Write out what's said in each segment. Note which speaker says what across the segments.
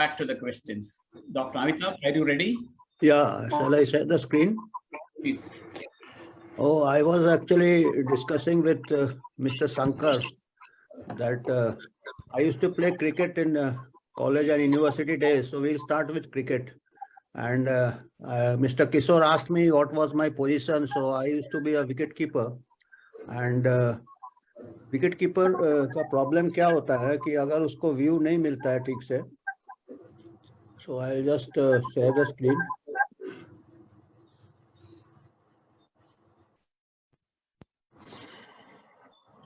Speaker 1: back to the questions. Dr. Amitabh, are you ready?
Speaker 2: Yeah, shall I share the screen?
Speaker 1: Please.
Speaker 2: Oh, I was actually discussing with Mr. Sankar that I used to play cricket in college and university days. So we'll start with cricket. And Mr. Kishore asked me what was my position. So I used to be a wicket keeper. And wicket keeper का problem क्या होता है कि अगर उसको view नहीं मिलता है ठीक से. So I just share the screen.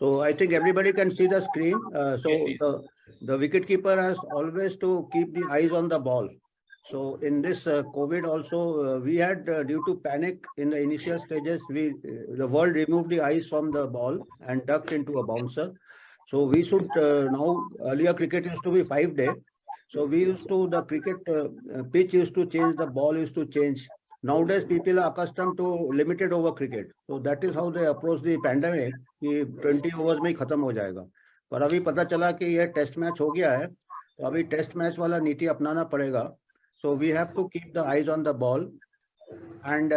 Speaker 2: So I think everybody can see the screen. The wicket keeper has always to keep the eyes on the ball. So in this COVID also, we had due to panic in the initial stages, the world removed the eyes from the ball and ducked into a bouncer. So we should now, earlier cricket used to be 5 day. So we used to, the cricket pitch used to change, the ball used to change. Nowadays people are accustomed to limited over cricket. So that is how they approach the pandemic कि 20 overs में ही खत्म हो जाएगा. पर अभी पता चला कि ये टेस्ट मैच हो गया है, तो अभी टेस्ट मैच वाला नीति अपनाना पड़ेगा. So we have to keep the eyes on the ball and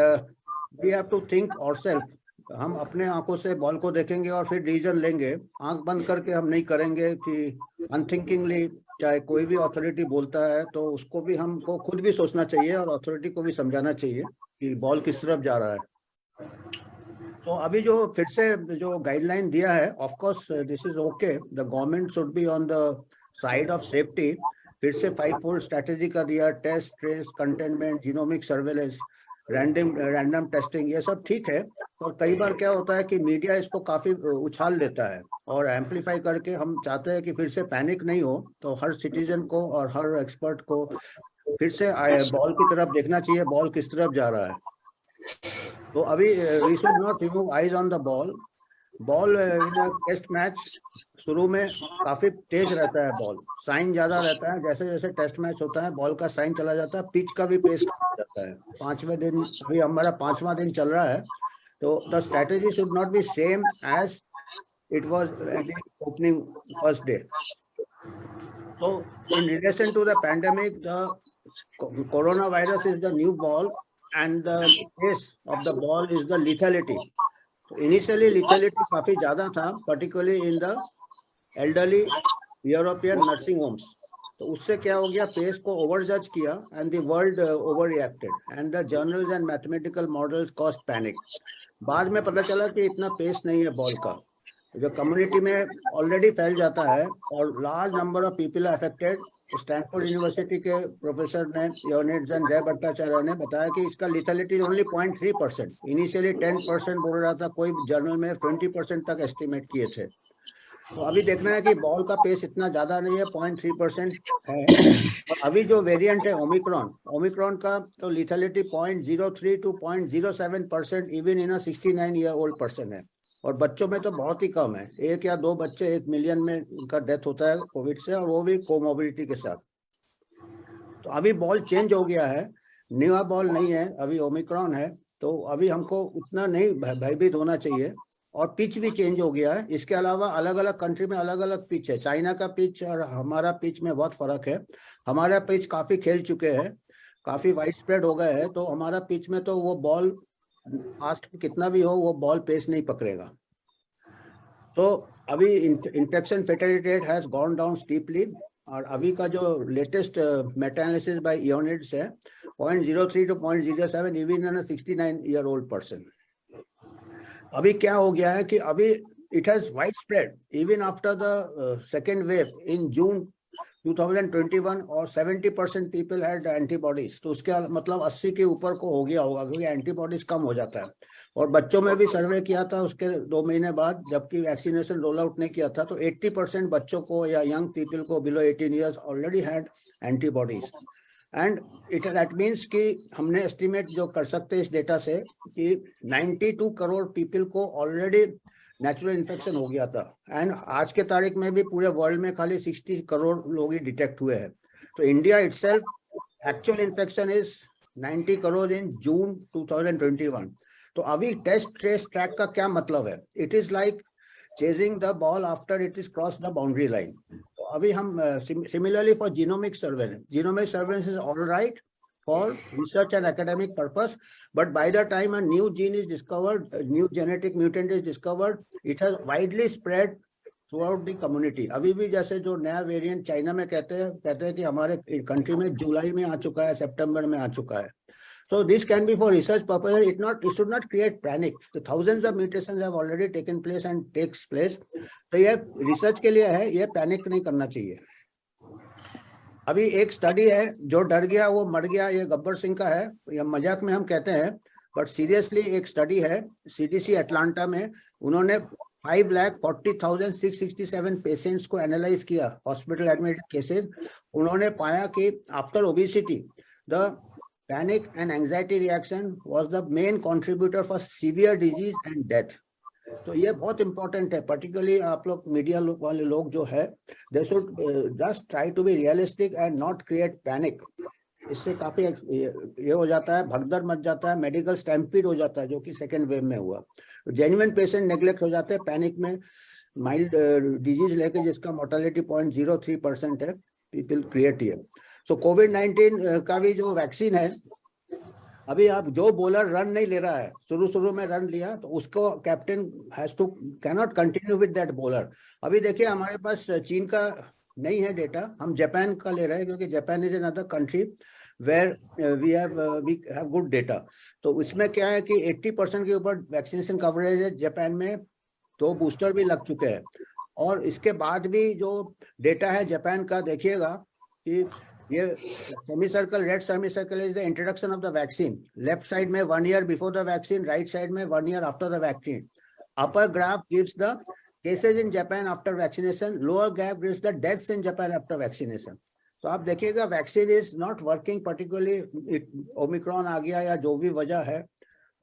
Speaker 2: we have to think ourselves. हम अपने आंखों से बॉल को देखेंगे और फिर डिसीजन लेंगे. आंख बंद करके हम नहीं करेंगे कि अनथिंकिंगली चाहे कोई भी अथॉरिटी बोलता है तो उसको भी हमको खुद भी सोचना चाहिए और अथॉरिटी को भी समझाना चाहिए कि बॉल किस तरफ जा रहा है. तो अभी जो फिर से जो गाइडलाइन दिया है, of course this is okay. The government should be on the side of safety. फिर से 5-4 स्ट्रैटेजी का दिया, test, trace, containment, genomic surveillance, random testing, ये सब ठीक है. और कई बार क्या होता है कि मीडिया इसको काफी उछाल देता है और एम्पलीफाई करके हम चाहते हैं कि फिर से पैनिक नहीं हो. तो हर सिटीजन को और हर एक्सपर्ट को फिर से बॉल की तरफ देखना चाहिए, बॉल किस तरफ जा रहा है. तो अभी we should not remove eyes on the ball. Ball in test match शुरू में काफी तेज रहता है, बॉल साइन ज्यादा रहता है. जैसे जैसे टेस्ट मैच होता है बॉल का साइन चला जाता है, पिच का भी पेस कम हो जाता है. 5वें दिन, अभी हमारा 5वां दिन चल रहा है. तो the strategy should not be same as it was at the opening first day. So in relation to the pandemic, the coronavirus is the new ball and the pace of the ball is the lethality. So initially lethality काफी ज्यादा था, particularly in the elderly European nursing homes. तो उससे क्या हो गया, pace को over जज किया and the world overreacted and the journals and mathematical models caused panic. बाद में पता चला कि इतना पेस नहीं है बॉल का, जो कम्युनिटी में ऑलरेडी फैल जाता है और large number of people affected. Stanford university के प्रोफेसर ने योनेट्स एंड जय भट्टाचार्य ने बताया कि इसका लिथलिटी ओनली 0.3%. इनिशियली 10% बोल रहा था, कोई जर्नल में 20% तक एस्टिमेट किए थे. तो अभी देखना है कि बॉल का पेस इतना ज्यादा नहीं है, 0.3% है. और अभी जो वेरिएंट है ओमिक्रॉन का, तो लिथलिटी 0.03 to 0.07% even in 69-year-old person है. और बच्चों में तो बहुत ही कम है, 1 या 2 बच्चे 1 मिलियन में उनका डेथ होता है कोविड से, और वो भी कोमोबिडिटी के साथ. तो अभी बॉल चेंज हो गया है, न्यू बॉल नहीं है, अभी ओमिक्रॉन है. तो अभी हमको उतना नहीं भयभीत होना चाहिए. और पिच भी चेंज हो गया है. इसके अलावा अलग अलग कंट्री में अलग अलग पिच है. चाइना का पिच और हमारा पिच में बहुत फर्क है. हमारा पिच काफी खेल चुके हैं, काफी वाइड स्प्रेड हो गए हैं. तो हमारा पिच में तो वो बॉल फास्ट कितना भी हो, वो बॉल पेस नहीं पकड़ेगा. तो अभी infection fatality rate has gone down steeply. और अभी का जो लेटेस्ट मेटा एनालिसिस बाय ईओनिट्स है 0.03 to 0.07 even in 69-year-old person. अभी क्या हो गया है कि अभी it has wide spread even after the second wave in June 2021 और 70% पीपल हैड एंटीबॉडीज. तो उसके मतलब 80 के ऊपर को हो गया होगा, क्योंकि एंटीबॉडीज कम हो जाता है. और बच्चों में भी सर्वे किया था उसके 2 महीने बाद, जबकि वैक्सीनेशन रोल आउट नहीं किया था, तो 80% बच्चों को या यंग पीपल को below 18 years already had antibodies. And that means कि हमने एस्टिमेट जो कर सकते हैं इस डेटा से कि 92 करोड़ पीपल को ऑलरेडी नेचुरल इन्फेक्शन हो गया था. एंड आज के तारीख में भी पूरे वर्ल्ड में खाली 60 करोड़ लोग ही डिटेक्ट हुए हैं. तो India itself actual infection is 90 crore in June 2021. तो अभी टेस्ट ट्रेस ट्रैक का क्या मतलब है? It is like chasing the ball after it is cross the boundary line. तो अभी हम similarly for genomic surveillance is all right for research and academic purpose, but by the time a new gene is discovered, a new genetic mutant is discovered, it has widely spread throughout the community. अभी भी जैसे जो नया variant China में कहते हैं कि हमारे कंट्री में जुलाई में आ चुका है, सितंबर में आ चुका है. So this can be for research purposes. It should not create panic. The thousands of mutations have already taken place and takes place. तो ये रिसर्च के लिए है, ये पैनिक नहीं करना चाहिए. अभी एक स्टडी है, जो डर गया वो मर गया, ये गब्बर सिंह का है, या मजाक में हम कहते हैं, बट सीरियसली एक स्टडी है सीडीसी अटलांटा में. उन्होंने 5,40,667 पेशेंट्स को एनालाइज किया, हॉस्पिटल एडमिटेड केसेस. उन्होंने पाया कि after obesity the panic and anxiety reaction was the main contributor for severe disease and death. तो ये बहुत इंपॉर्टेंट है, पर्टिकुलरली आप लोग मीडिया वाले लोग जो है, they should just try to be realistic and not create panic. इससे काफी ये हो जाता है, भगदड़ मच जाता है, मेडिकल स्टैम्पीड हो जाता है, जो कि सेकेंड वेव में हुआ. जेन्युइन पेशेंट नेग्लेक्ट हो जाते हैं पैनिक में. माइल्ड डिजीज लेके जिसका मोर्टेलिटी 0.03% है, पीपल क्रिएट ये. सो कोविड-19 का भी जो वैक्सीन है, अभी आप जो बॉलर रन नहीं ले रहा है, शुरू में रन लिया, तो उसको captain has to cannot continue with that bowler. अभी देखिए हमारे पास चीन का नहीं है डेटा, हम जापान का ले रहे हैं, क्योंकि Japan is another country where we have good data. तो उसमें क्या है कि 80% के ऊपर वैक्सीनेशन कवरेज है जापान में, 2 बूस्टर भी लग चुके हैं. और इसके बाद भी जो डेटा है जापान का, देखिएगा कि ये semicircle, red semicircle is the introduction of the vaccine. Left side में 1 year before the vaccine, right side में 1 year after the vaccine. Upper graph gives the cases in Japan after vaccination, lower graph gives the deaths in Japan after vaccination. तो आप देखिएगा vaccine is not working, particularly omicron आ गया या जो भी वजह है,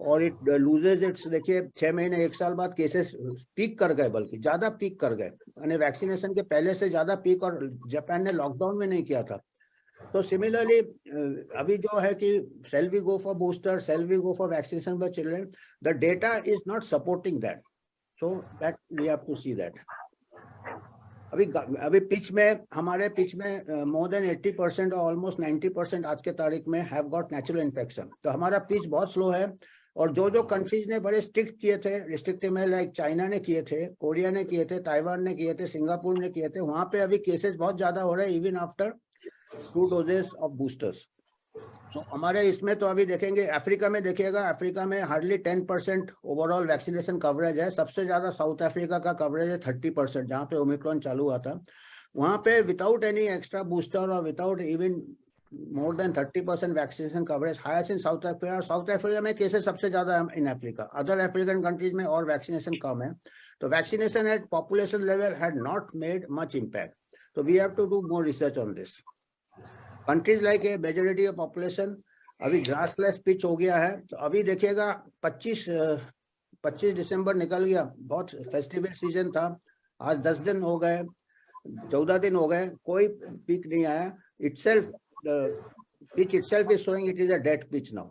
Speaker 2: और इट लूजेज इट्स. देखिए 6 महीने 1 साल बाद केसेस पीक कर गए, बल्कि ज्यादा पीक कर गए, यानी वैक्सीनेशन के पहले से ज्यादा पीक, और जापान ने लॉकडाउन में नहीं किया था. तो सिमिलरली अभी जो है कि shall we go for booster, shall we go for vaccination for children, the data is not supporting that, so that we have to see that. अभी पिच में, हमारे पिच में more than 80% और ऑलमोस्ट 90% आज के तारीख में have got natural infection. तो हमारा पिच बहुत स्लो है. और जो कंट्रीज ने बड़े स्ट्रिक्ट किए थे, रिस्ट्रिक्टिव में, लाइक चाइना ने किए थे, कोरिया ने किए थे, ताइवान ने किए थे, सिंगापुर ने किए थे, वहां पे अभी केसेस बहुत ज्यादा हो रहे हैं, even after 2 doses of boosters. तो हमारे इसमें तो अभी देखेंगे, अफ्रीका में देखिएगा, अफ्रीका में हार्डली 10% ओवरऑल वैक्सीनेशन कवरेज है. सबसे ज्यादा साउथ अफ्रीका का कवरेज है 30%, जहाँ पे ओमिक्रॉन चालू हुआ था. वहां पे विदाउट एनी एक्स्ट्रा बूस्टर और without even more than 30% vaccination coverage, highest in South Africa. South Africa में केसेस सबसे ज्यादा है in Africa. Other African countries में और वैक्सीनेशन कम है. तो vaccination at population level had not made much impact. So we have to do more research on this. Countries like a majority of population, अभी grassland pitch हो गया है. तो अभी देखिएगा 25 दिसंबर निकल गया, बहुत फेस्टिवल सीजन था. आज 10 दिन हो गए, 14 दिन हो गए, कोई पिक नहीं आया. itself the pitch itself is showing it is a dead pitch now.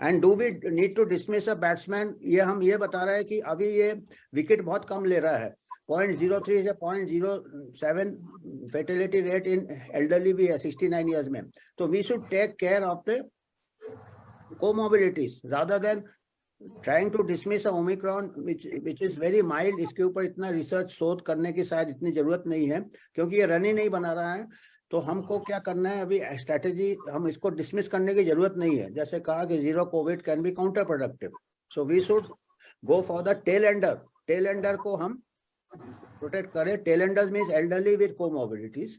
Speaker 2: And do we need to dismiss a batsman? ये हम ये बता रहे हैं कि अभी ये विकेट बहुत कम ले रहा है. 0.03 से 0.07 फेटेलिटी रेट इन एल्डरली भी है 69 years में. तो we should take care of the comorbidities rather than trying to dismiss omicron which is very mild. इसके ऊपर इतना रिसर्च शोध करने की शायद इतनी जरूरत नहीं है, क्योंकि ये रन ही नहीं बना रहा है. तो हमको क्या करना है, अभी स्ट्रेटेजी, हम इसको डिसमिस करने की जरूरत नहीं है. जैसे कहा कि zero Covid can be counter productive. So we should go for the tail ender. Tail ender को हम प्रोटेक्ट करें. Tail enders means elderly with comorbidities.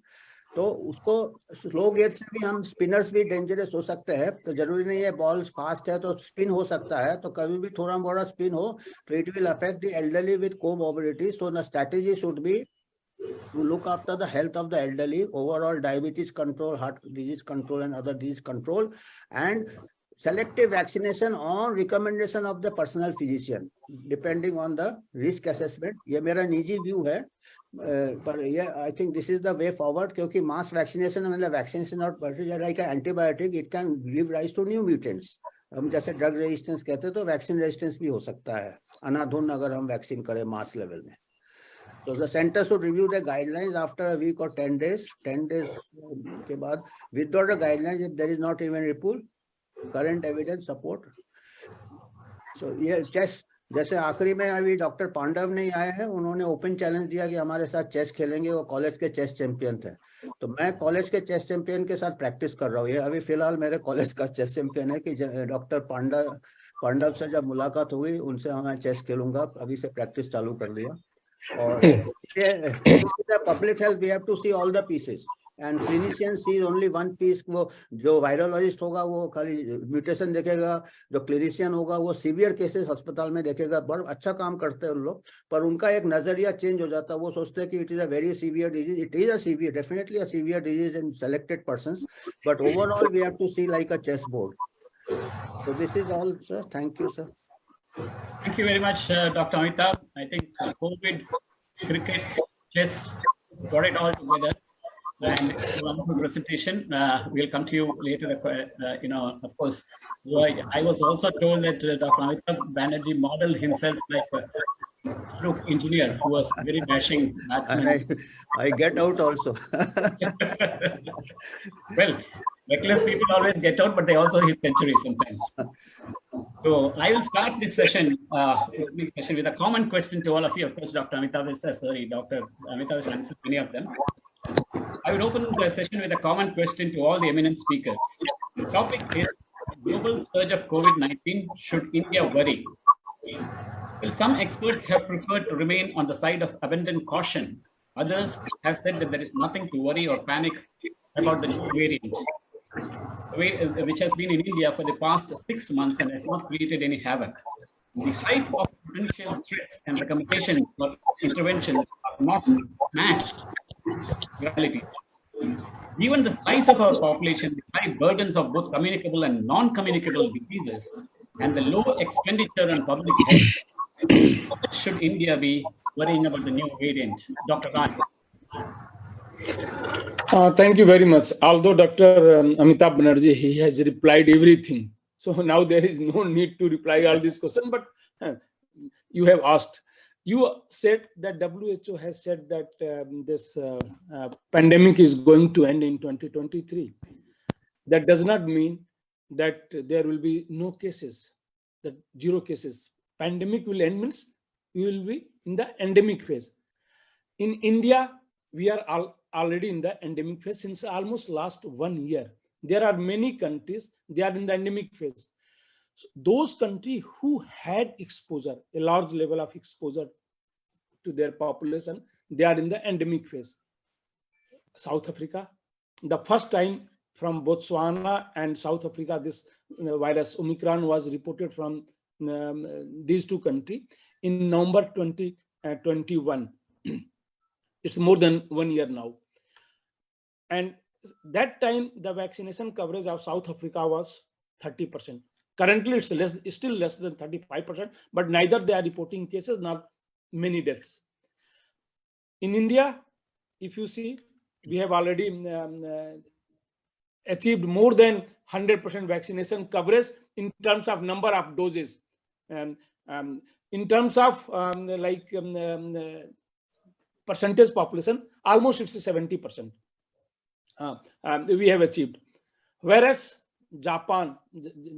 Speaker 2: तो उसको स्लो गेट से भी हम, स्पिनर्स भी डेंजरस हो सकते हैं. तो जरूरी नहीं है बॉल्स फास्ट है तो स्पिन हो सकता है. तो कभी भी थोड़ा बड़ा स्पिन हो तो it will affect the elderly with comorbidities. So the strategy should be to look after the health of the elderly, overall diabetes control, heart disease control and other disease control, and selective vaccination on recommendation of the personal physician depending on the risk assessment. ये मेरा निजी view है, पर ये I think this is the way forward, क्योंकि mass vaccination मतलब vaccination और like antibiotic, it can give rise to new mutants. हम जैसे ड्रग रेजिस्टेंस कहते हैं, तो वैक्सीन रेजिस्टेंस भी हो सकता है अनाधुन अगर हम वैक्सीन करें मास लेवल में. So the center should review the guidelines after a week or 10 days. 10 days के बाद withdraw the guidelines if there is not even repool, current evidence support. So ये chess, जैसे आखिरी में अभी डॉक्टर पांडव नहीं आए हैं, उन्होंने ओपन चैलेंज दिया कि हमारे साथ चेस खेलेंगे, वो कॉलेज के चेस चैंपियन थे। तो मैं कॉलेज के चेस चैंपियन के साथ प्रैक्टिस कर रहा हूँ। ये अभी फिलहाल मेरे कॉलेज का चेस चैंपियन है कि डॉक्टर पांडव से जब मुलाकात हुई, उनसे मैं चेस खेलूंगा, अभी से प्रैक्टिस चालू कर दिया। और public health we have to see all the pieces and clinician sees only one piece. वो जो वायरोलॉजिस्ट होगा वो खाली म्यूटेशन देखेगा, जो क्लिनिशियन होगा वो सीवियर केसेस अस्पताल में देखेगा। बड़ा अच्छा काम करते हैं उन लोग, पर उनका एक नजरिया चेंज हो जाता है। वो सोचते हैं कि it is a very severe disease. It is a severe, definitely a severe disease in selected persons, but overall we have to see like a chess board. So this is all, sir. Thank you, sir.
Speaker 1: Thank you very much, Dr. Amitabh. I think COVID, cricket, chess, got it all together. And it's a wonderful presentation. We'll come to you later. Of course, I was also told that Dr. Amitabh Banerjee modeled himself like a stroke engineer who was very dashing batsman.
Speaker 2: And I get out also.
Speaker 1: Well, reckless people always get out, but they also hit centuries sometimes. So I will start this session, with a common question to all of you. Of course, Dr. Amitabh has answered many of them. I will open the session with a common question to all the eminent speakers. The topic is global surge of COVID-19. Should India worry? Well, some experts have preferred to remain on the side of abundant caution. Others have said that there is nothing to worry or panic about the new variant, which has been in India for the past 6 months and has not created any havoc. The height of potential threats and recommendations for intervention are not matched reality. Given the size of our population, the high burdens of both communicable and non-communicable diseases, and the low expenditure on public health, should India be worrying about the new variant? Dr. Raj.
Speaker 3: Thank you very much. Although Dr. Amitabh Banerjee, he has replied everything. So now there is no need to reply all these questions, but you have asked. You said that WHO has said that this pandemic is going to end in 2023. That does not mean that there will be no cases, that 0 cases. Pandemic will end means we will be in the endemic phase. In India, we are already in the endemic phase since almost last 1 year. There are many countries, they are in the endemic phase. So those countries who had exposure, a large level of exposure to their population, they are in the endemic phase. South Africa, the first time from Botswana and South Africa, this virus Omicron was reported from these 2 countries in November 2021. It's more than 1 year now. And that time, the vaccination coverage of South Africa was 30%. Currently, it's still less than 35%, but neither they are reporting cases nor many deaths. In India, if you see, we have already achieved more than 100% vaccination coverage in terms of number of doses. In terms of percentage population, almost it's 70%. We have achieved. Whereas Japan,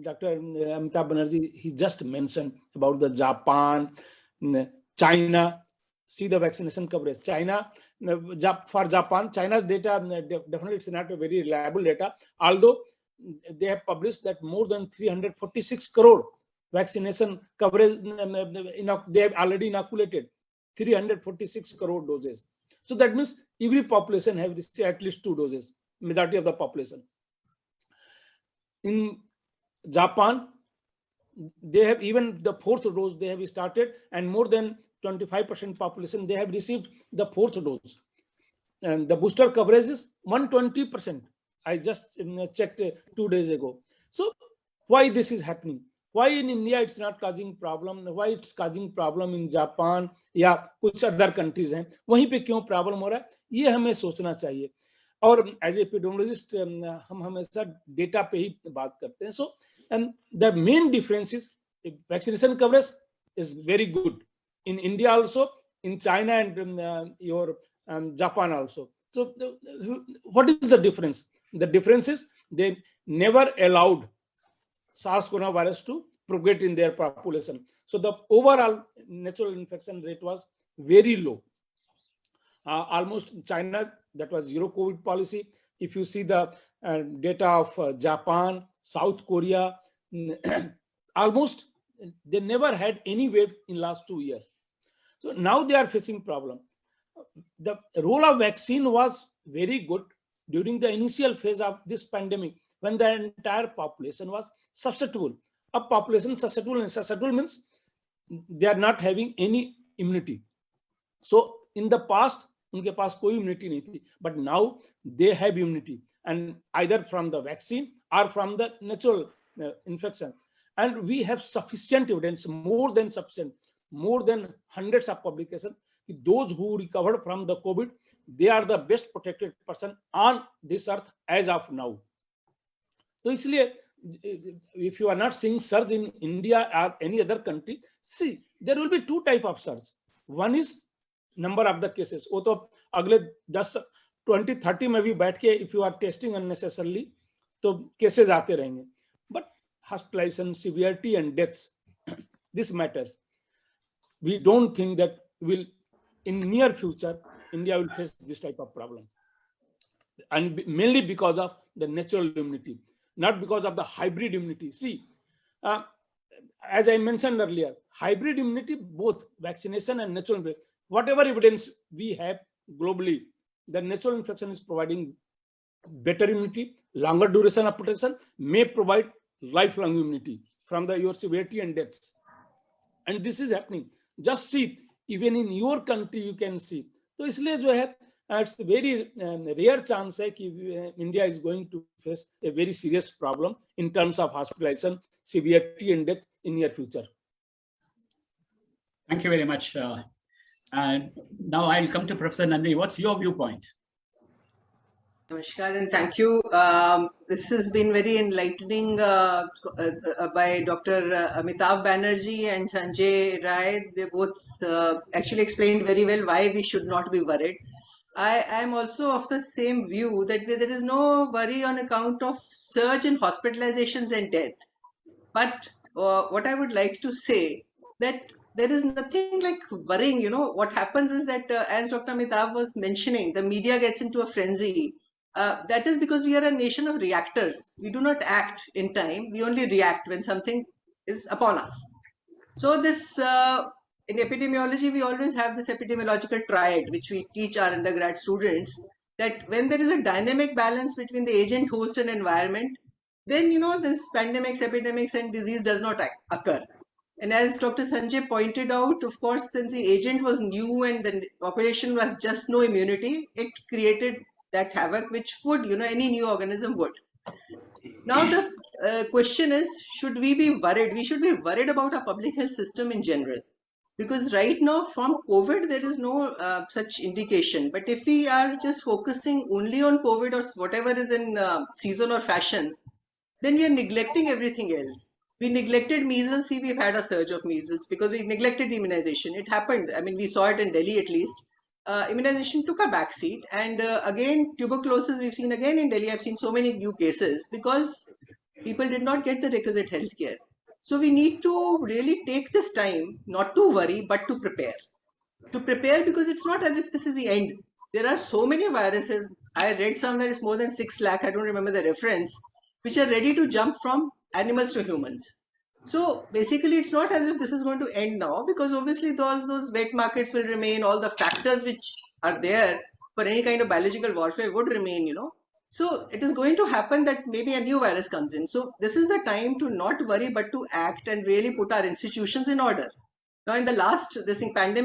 Speaker 3: Dr. Amitabh Banerjee, he just mentioned about the Japan, China. See the vaccination coverage. China, for Japan, China's data, definitely it's not a very reliable data, although they have published that more than 346 crore vaccination coverage, they have already inoculated 346 crore doses. So that means every population have received at least 2 doses, majority of the population. In Japan, they have even the 4th dose they have started, and more than 25% population, they have received the 4th dose. And the booster coverage is 120%. I just checked 2 days ago. So why this is happening? Why in India it's not causing problem? Why it's causing problem in Japan या कुछ other countries हैं? वहीं पे क्यों problem हो रहा है? ये हमें सोचना चाहिए. और as a epidemiologist हम हमेशा data पे ही बात करते हैं. So and the main difference is vaccination coverage is very good. In India also, in China and your Japan also. So what is the difference? The difference is they never allowed SARS coronavirus to propagate in their population. So the overall natural infection rate was very low. Almost China, that was zero COVID policy. If you see the data of Japan, South Korea, almost they never had any wave in last 2 years. So now they are facing problem. The role of vaccine was very good during the initial phase of this pandemic, when the entire population was susceptible. A population susceptible, and susceptible means they are not having any immunity. So in the past, उनके पास कोई immunity नहीं थी, but now they have immunity, and either from the vaccine or from the natural infection. And we have sufficient evidence, more than sufficient, more than hundreds of publications. Those who recovered from the COVID, they are the best protected person on this earth as of now. So इसलिए, if you are not seeing surge in India or any other country, see, there will be two type of surge. One is number of the cases. वो तो अगले 10, 20, 30 में भी बैठ के, if you are testing unnecessarily, तो cases आते रहेंगे. But hospitalization, severity and deaths, this matters. We don't think that will in near future India will face this type of problem, and mainly because of the natural immunity, not because of the hybrid immunity. See, as I mentioned earlier, hybrid immunity, both vaccination and natural immunity, whatever evidence we have globally, the natural infection is providing better immunity, longer duration of protection, may provide lifelong immunity from the your severity and deaths. And this is happening. Just see, even in your country you can see. So इसलिए जो है, it's a very rare chance है कि India is going to face a very serious problem in terms of hospitalization, severity and death in near future.
Speaker 1: Thank you very much. And now I'll come to Professor Nandini. What's your viewpoint?
Speaker 4: Namaskar and thank you. This has been very enlightening by Dr. Amitabh Banerjee and Sanjay Rai. They both actually explained very well why we should not be worried. I am also of the same view that there is no worry on account of surge in hospitalizations and death. But what I would like to say that there is nothing like worrying. You know, what happens is that as Dr. Amitabh was mentioning, the media gets into a frenzy. That is because we are a nation of reactors. We do not act in time. We only react when something is upon us. So this, in epidemiology, we always have this epidemiological triad, which we teach our undergrad students, that when there is a dynamic balance between the agent, host and environment, then, you know, this pandemics, epidemics and disease does not occur. And as Dr. Sanjay pointed out, of course, since the agent was new and the population was just no immunity, it created that havoc, which would, you know, any new organism would. Now the question is, should we be worried? We should be worried about our public health system in general, because right now from COVID there is no such indication. But if we are just focusing only on COVID or whatever is in season or fashion, then we are neglecting everything else. We neglected measles. See, we've had a surge of measles because we neglected the immunization. It happened. I mean, we saw it in Delhi at least. Immunization took a backseat, and again tuberculosis we've seen again in Delhi. I've seen so many new cases because people did not get the requisite health care. So we need to really take this time not to worry but to prepare. To prepare, because it's not as if this is the end. There are so many viruses. I read somewhere it's more than 6 lakh, I don't remember the reference, which are ready to jump from animals to humans. So basically, it's not as if this is going to end now, because obviously those wet markets will remain. All the factors which are there for any kind of biological warfare would remain, you know. So it is going to happen that maybe a new virus comes in. So this is the time to not worry, but to act and really put our institutions in order. Now, in the last, pandemic